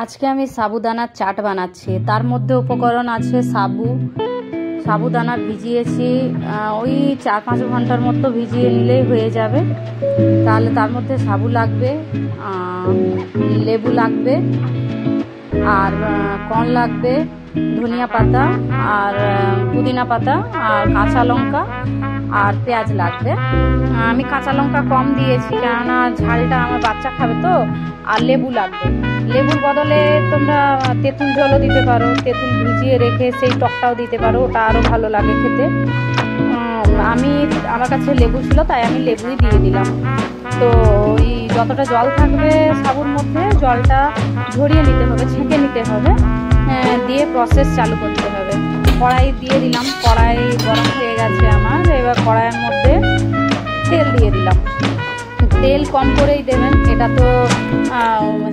আজকে আমি সাবুদানার চাট বানাচ্ছি। তার মধ্যে উপকরণ আছে সাবুদানা ভিজিয়েছি, ওই 4-5 ঘন্টার মতো ভিজিয়ে নিলেই হয়ে যাবে। তাহলে তার মধ্যে সাবু লাগবে, লেবু লাগবে, আর কর্ন লাগবে, ধনিয়া পাতা আর পুদিনা পাতা আর কাঁচা লঙ্কা আর পেঁয়াজ লাগবে। আমি কাঁচা লঙ্কা কম দিয়েছি কেননা ঝালটা আমার বাচ্চা খাবে তো। আর লেবু লাগবে, লেবুর বদলে তোমরা তেঁতুল জলও দিতে পারো, তেঁতুল ভিজিয়ে রেখে সেই টকটাও দিতে পারো, ওটা আরও ভালো লাগে খেতে। আমার কাছে লেবু ছিল তাই আমি লেবুই দিয়ে দিলাম। তো ওই যতটা জল থাকবে সাবুর মধ্যে জলটা ঝরিয়ে নিতে হবে, ছেঁকে নিতে হবে, দিয়ে প্রসেস চালু করতে হবে। কড়াই দিয়ে দিলাম, কড়াই গরম হয়ে গেছে আমার। এবার কড়াইয়ের মধ্যে তেল দিয়ে দিলাম। তেল কম করেই দেবেন, এটা তো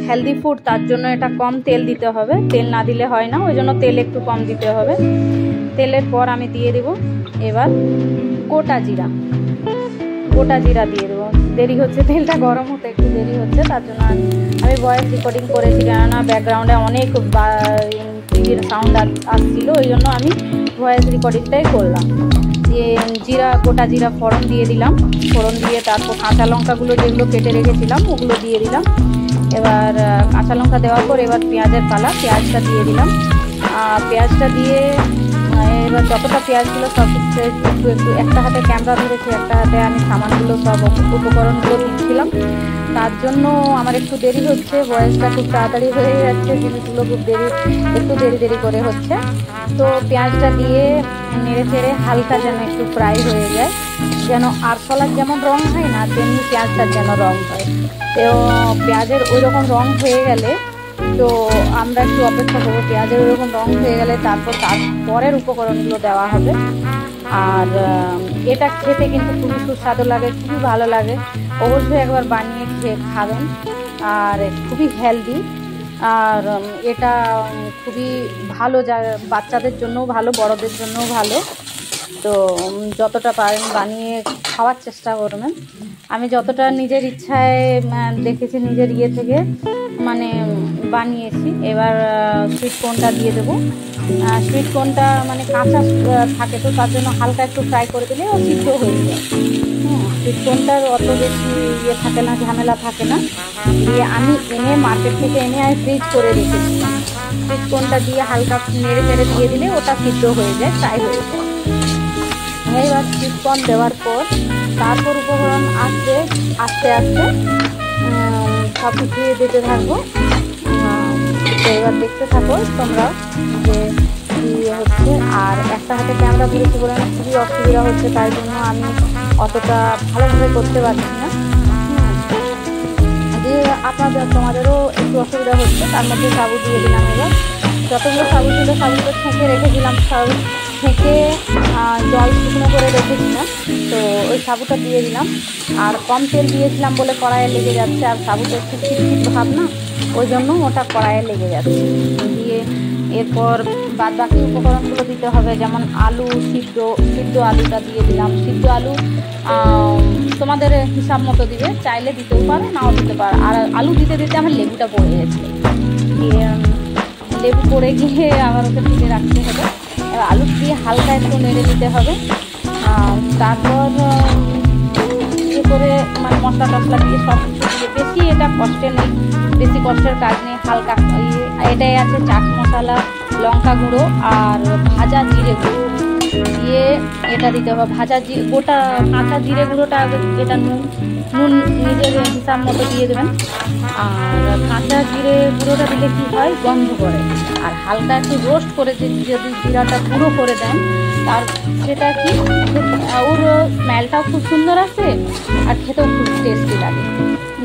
হেলদি ফুড, তার জন্য এটা কম তেল দিতে হবে। তেল না দিলে হয় না, ওই জন্য তেল একটু কম দিতে হবে। তেলের পর আমি দিয়ে দেব এবার গোটা জিরা দিয়ে দেবো। দেরি হচ্ছে, তেলটা গরম হতে একটু দেরি হচ্ছে, তার জন্য আমি ভয়েস রেকর্ডিং করেছি কেননা ব্যাকগ্রাউন্ডে অনেক টিভির সাউন্ড আসছিল, ওই জন্য আমি ভয়েস রেকর্ডিংটাই করলাম। দিয়ে গোটা জিরা ফোড়ন দিয়ে দিলাম। ফোড়ন দিয়ে তারপর কাঁচা লঙ্কাগুলো যেগুলো কেটে রেখেছিলাম ওগুলো দিয়ে দিলাম। এবার কাঁচা লঙ্কা দেওয়ার পর এবার পেঁয়াজের পালা, পেঁয়াজটা দিয়ে দিলাম। পেঁয়াজটা দিয়ে এবার যতটা পেঁয়াজগুলো সব একটু একটা হাতে ক্যামেরা ধরেছি, একটা হাতে আমি সামানগুলো সব উপকরণগুলো দিচ্ছিলাম। তার জন্য আমার একটু দেরি হচ্ছে, ভয়েসটা খুব তাড়াতাড়ি হয়ে যাচ্ছে, জিনিসগুলো খুব একটু দেরি করে হচ্ছে। তো পেঁয়াজটা দিয়ে নেড়ে চেড়ে হালকা যেন একটু ফ্রাই হয়ে যায়, যেন আরশোলার যেমন রং হয় না তেমনি পেঁয়াজটার যেন রং হয়। তো পেঁয়াজের ওই রকম রং হয়ে গেলে তো আমরা একটু অপেক্ষা করবো। পেঁয়াজের ওইরকম রং হয়ে গেলে তারপরের উপকরণগুলো দেওয়া হবে। আর এটা খেতে কিন্তু খুবই সুস্বাদু লাগে, খুবই ভালো লাগে। অবশ্যই একবার বানিয়ে খেয়ে খাবেন, আর খুবই হেলদি। আর এটা খুবই ভালো, বাচ্চাদের জন্যও ভালো, বড়দের জন্যও ভালো। তো যতটা পারেন বানিয়ে খাওয়ার চেষ্টা করবেন। আমি যতটা নিজের ইচ্ছায় দেখেছি, নিজের থেকে মানে বানিয়েছি। এবার সুইট কর্নটা দিয়ে দেবো। সুইট কর্নটা মানে কাঁচা থাকে, তো তার জন্য হালকা একটু ফ্রাই করে দিলে ও সিদ্ধ হয়ে যায়। সুইট কর্নটার অত বেশি থাকে না, ঝামেলা থাকে না। দিয়ে আমি মার্কেট থেকে এনে আমি ফ্রিজ করে রেখেছিলাম। সুইট কর্নটা দিয়ে হালকা নেড়ে দিয়ে দিলে ওটা সিদ্ধ হয়ে যায়, ফ্রাই হয়ে যায়। এবার সুইট কর্ন দেওয়ার পর তারপর উপকরণ আস্তে আস্তে সব কিছু দিতে থাকবো। তো এবার দেখতে থাকো তোমরা যে কী হচ্ছে। আর একটা হাতে ক্যামেরা ধরেছি বলে খুবই অসুবিধা হচ্ছে, তাই জন্য আমি অতটা ভালোভাবে করতে পারছি না। যে তোমাদেরও একটু অসুবিধা হচ্ছে। তার মধ্যে সাবু দিয়ে দিলাম। এবার যতগুলো সাবু ছিল সাবুগুলো ছেঁকে রেখেছিলাম, ছেঁকে জল শুকনো করে রেখেছিলাম, তো ওই সাবুটা দিয়ে দিলাম। আর কম তেল দিয়েছিলাম বলে কড়াইয়ে লেগে যাচ্ছে, আর সাবুটা একটু ছিটছিট ভাব না, ওই জন্য ওটা কড়াইয়ে লেগে যাচ্ছে। দিয়ে এরপর বাদ বাকি উপকরণগুলো দিতে হবে, যেমন আলু সিদ্ধ আলুটা দিয়ে দিলাম। সিদ্ধ আলু তোমাদের হিসাব মতো দিবে, চাইলে দিতেও পারো, নাও দিতে পারো। আর আলু দিতে আমার লেবুটা পড়ে গেছে, দিয়ে লেবু পড়ে গিয়ে আবার ওকে তুলে রাখতে হবে। এবার আলু দিয়ে হালকা একটু নেড়ে দিতে হবে। তারপর করে মানে মশলা টশলা দিয়ে সব কিছু দিয়ে, বেশি এটা কষ্টের নেই, বেশি কষ্টের কাজ নেই। হালকা এটাই আছে চাট মশলা, লঙ্কা গুঁড়ো আর ভাজা জিরে গুঁড়ো দিয়ে এটা দিতে হবে। গোটা কাঁচা জিরে গুঁড়োটা, এটা নুন নিজের হিসাব মতো দিয়ে দেবেন। আর কাঁচা জিরে গুঁড়োটা দিলে কি হয়, গন্ধ করে। আর হালকা একটু রোস্ট করে যদি জিরাটা গুঁড়ো করে দেন, তার সেটা কি ওর স্মেলটাও খুব সুন্দর আসে আর খেতেও খুব টেস্টি লাগে।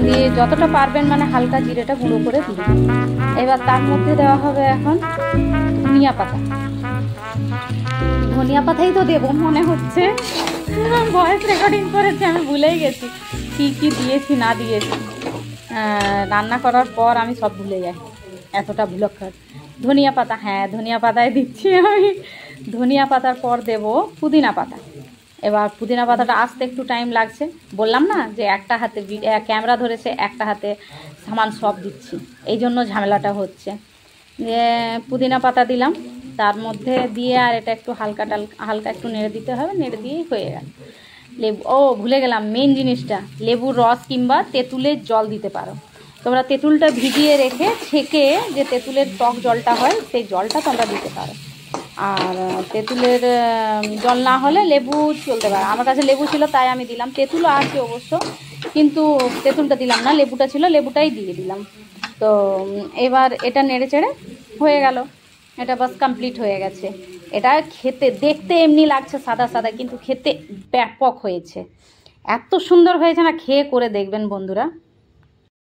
দিয়ে যতটা পারবেন মানে হালকা জিরেটা গুঁড়ো করে দিবেন। এবার তার মধ্যে দেওয়া হবে এখন ধনিয়া পাতাই তো দেবো মনে হচ্ছে, ভয়েস রেকর্ডিং করেছি আমি ভুলেই গেছি কি দিয়েছি না দিয়েছি। রান্না করার পর আমি সব ভুলে যাই, এতটা ভুলক্ষর। ধনিয়া পাতা, হ্যাঁ ধনিয়া পাতায় দিচ্ছি আমি। ধনিয়া পাতার পর দেব পুদিনা পাতা। এবার পুদিনা পাতাটা আসতে একটু টাইম লাগছে, বললাম না যে একটা হাতে ক্যামেরা ধরেছে, একটা হাতে সামান সব দিচ্ছি, এই জন্য ঝামেলাটা হচ্ছে। যে পুদিনা পাতা দিলাম তার মধ্যে দিয়ে, আর এটা একটু হালকা একটু নেড়ে দিতে হবে, নেড়ে দিয়েই হয়ে গেল। লেবু, ও ভুলে গেলাম মেন জিনিসটা, লেবুর রস কিংবা তেঁতুলের জল দিতে পারো তোমরা। তেঁতুলটা ভিজিয়ে রেখে ছেঁকে যে তেঁতুলের টক জলটা হয়, সেই জলটা তোমরা দিতে পারো। আর তেঁতুলের জল না হলে লেবু চলতে পারে। আমার কাছে লেবু ছিল তাই আমি দিলাম, তেঁতুলও আছে অবশ্য, কিন্তু তেঁতুলটা দিলাম না, লেবুটা ছিল, লেবুটাই দিয়ে দিলাম। তো এবার এটা নেড়ে চেড়ে হয়ে গেল, এটা বাস কমপ্লিট হয়ে গেছে। এটা খেতে, দেখতে এমনি লাগছে সাদা সাদা, কিন্তু খেতে ব্যাপক হয়েছে, এত সুন্দর হয়েছে না, খেয়ে করে দেখবেন বন্ধুরা।